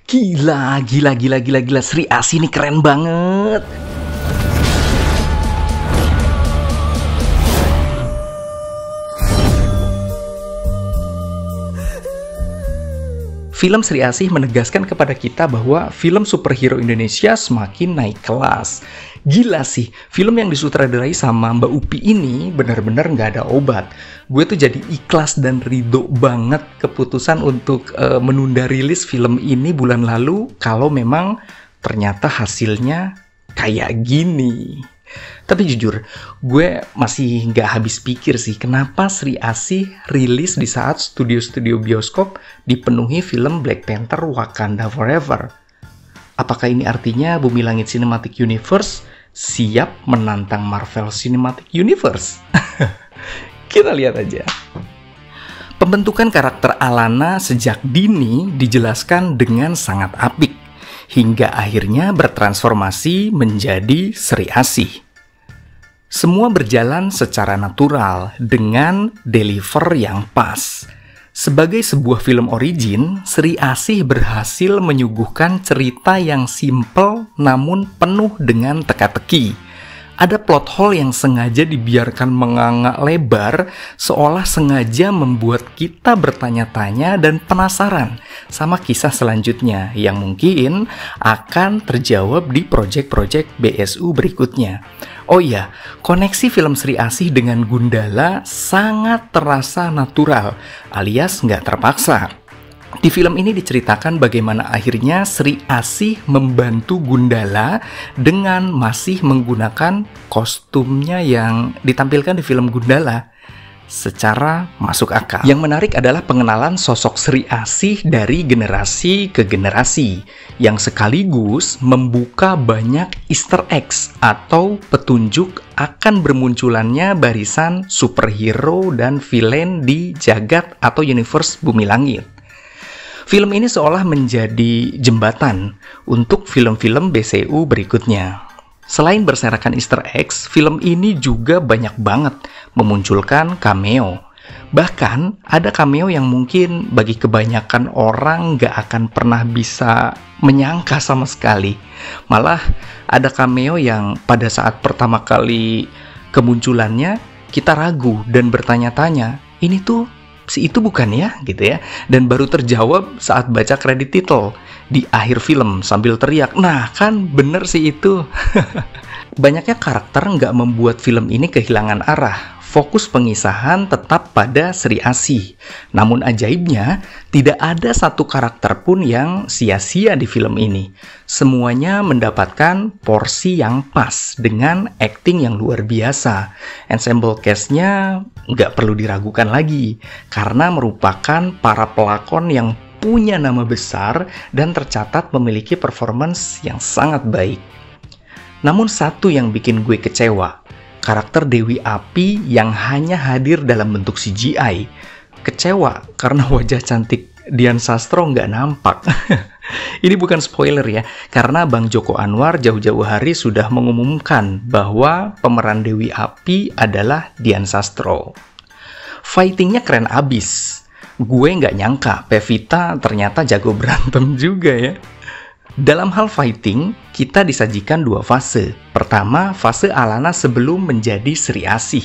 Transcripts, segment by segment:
Gila, Sri Asih ini keren banget. Film Sri Asih menegaskan kepada kita bahwa film superhero Indonesia semakin naik kelas. Gila sih, film yang disutradarai sama Mbak Upi ini benar-benar nggak ada obat. Gue tuh jadi ikhlas dan ridho banget keputusan untuk menunda rilis film ini bulan lalu kalau memang ternyata hasilnya kayak gini. Tapi jujur, gue masih nggak habis pikir sih kenapa Sri Asih rilis di saat studio-studio bioskop dipenuhi film Black Panther Wakanda Forever. Apakah ini artinya Bumi Langit Cinematic Universe siap menantang Marvel Cinematic Universe? Kita lihat aja. Pembentukan karakter Alana sejak dini dijelaskan dengan sangat apik, hingga akhirnya bertransformasi menjadi Sri Asih. Semua berjalan secara natural dengan deliver yang pas. Sebagai sebuah film origin, Sri Asih berhasil menyuguhkan cerita yang simple namun penuh dengan teka-teki. Ada plot hole yang sengaja dibiarkan menganga lebar, seolah sengaja membuat kita bertanya-tanya dan penasaran sama kisah selanjutnya yang mungkin akan terjawab di proyek-proyek BSU berikutnya. Oh iya, koneksi film Sri Asih dengan Gundala sangat terasa natural, alias nggak terpaksa. Di film ini diceritakan bagaimana akhirnya Sri Asih membantu Gundala dengan masih menggunakan kostumnya yang ditampilkan di film Gundala secara masuk akal. Yang menarik adalah pengenalan sosok Sri Asih dari generasi ke generasi yang sekaligus membuka banyak Easter eggs atau petunjuk akan bermunculannya barisan superhero dan villain di jagat atau universe Bumi Langit. Film ini seolah menjadi jembatan untuk film-film BCU berikutnya. Selain berserakan Easter eggs, film ini juga banyak banget memunculkan cameo. Bahkan ada cameo yang mungkin bagi kebanyakan orang gak akan pernah bisa menyangka sama sekali. Malah ada cameo yang pada saat pertama kali kemunculannya kita ragu dan bertanya-tanya, ini tuh si itu bukan ya, gitu ya. Dan baru terjawab saat baca kredit title di akhir film sambil teriak, nah kan bener sih itu. Banyaknya karakter nggak membuat film ini kehilangan arah. Fokus pengisahan tetap pada Sri Asih. Namun ajaibnya, tidak ada satu karakter pun yang sia-sia di film ini. Semuanya mendapatkan porsi yang pas dengan acting yang luar biasa. Ensemble cast-nya nggak perlu diragukan lagi, karena merupakan para pelakon yang punya nama besar dan tercatat memiliki performance yang sangat baik. Namun satu yang bikin gue kecewa, karakter Dewi Api yang hanya hadir dalam bentuk CGI. Kecewa karena wajah cantik Dian Sastro nggak nampak. Ini bukan spoiler ya, karena Bang Joko Anwar jauh-jauh hari sudah mengumumkan bahwa pemeran Dewi Api adalah Dian Sastro. Fightingnya keren abis. Gue nggak nyangka Pevita ternyata jago berantem juga ya. Dalam hal fighting, kita disajikan dua fase. Pertama, fase Alana sebelum menjadi Sri Asih.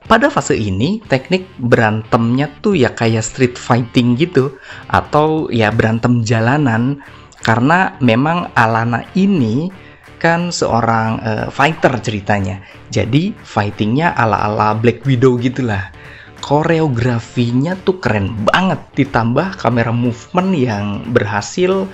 Pada fase ini, teknik berantemnya tuh ya kayak street fighting gitu, atau ya berantem jalanan, karena memang Alana ini kan seorang fighter ceritanya. Jadi, fightingnya ala-ala Black Widow gitulah. Koreografinya tuh keren banget, ditambah kamera movement yang berhasil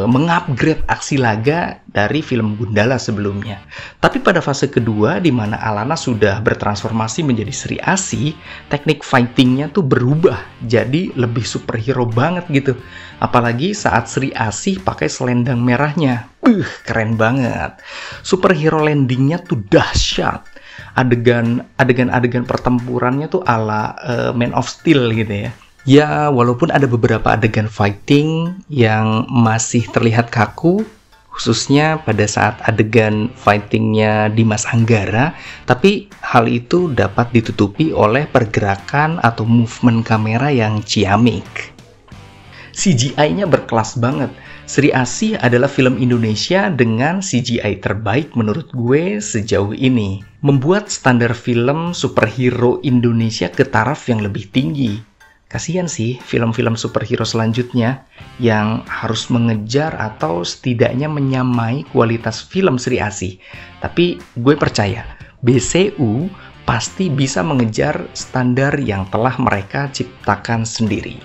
mengupgrade aksi laga dari film Gundala sebelumnya. Tapi pada fase kedua, di mana Alana sudah bertransformasi menjadi Sri Asih, teknik fightingnya tuh berubah jadi lebih superhero banget gitu. Apalagi saat Sri Asih pakai selendang merahnya, keren banget. Superhero landingnya tuh dahsyat. Adegan pertempurannya tuh ala Man of Steel gitu ya. Ya, walaupun ada beberapa adegan fighting yang masih terlihat kaku, khususnya pada saat adegan fightingnya Dimas Anggara, tapi hal itu dapat ditutupi oleh pergerakan atau movement kamera yang ciamik. CGI-nya berkelas banget. Sri Asih adalah film Indonesia dengan CGI terbaik menurut gue sejauh ini. Membuat standar film superhero Indonesia ke taraf yang lebih tinggi. Kasian sih film-film superhero selanjutnya yang harus mengejar atau setidaknya menyamai kualitas film Sri Asih. Tapi gue percaya, BCU pasti bisa mengejar standar yang telah mereka ciptakan sendiri.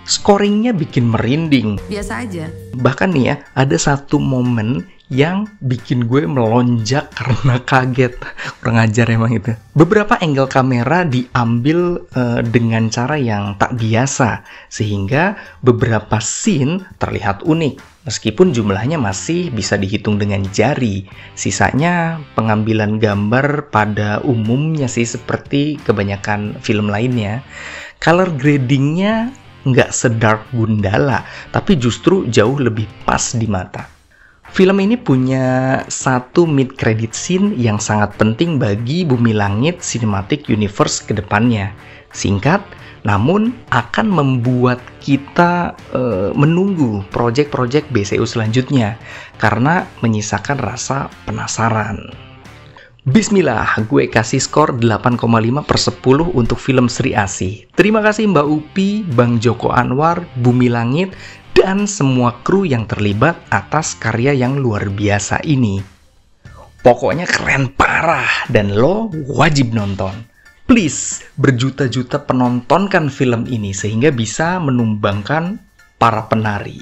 Scoringnya bikin merinding. Biasa aja. Bahkan nih ya, ada satu momen yang bikin gue melonjak karena kaget. Kurang ajar emang itu. Beberapa angle kamera diambil dengan cara yang tak biasa, sehingga beberapa scene terlihat unik. Meskipun jumlahnya masih bisa dihitung dengan jari. Sisanya pengambilan gambar pada umumnya sih seperti kebanyakan film lainnya. Color gradingnya nggak sedark Gundala, tapi justru jauh lebih pas di mata. Film ini punya satu mid-credit scene yang sangat penting bagi Bumi Langit Cinematic Universe ke depannya. Singkat, namun akan membuat kita menunggu proyek-proyek BCU selanjutnya, karena menyisakan rasa penasaran. Bismillah, gue kasih skor 8,5/10 untuk film Sri Asih. Terima kasih Mbak Upi, Bang Joko Anwar, Bumi Langit, dan semua kru yang terlibat atas karya yang luar biasa ini. Pokoknya keren parah dan lo wajib nonton. Please, berjuta-juta penontonkan film ini sehingga bisa menumbangkan para penari.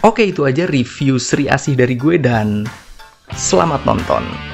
Oke, itu aja review Sri Asih dari gue dan selamat nonton.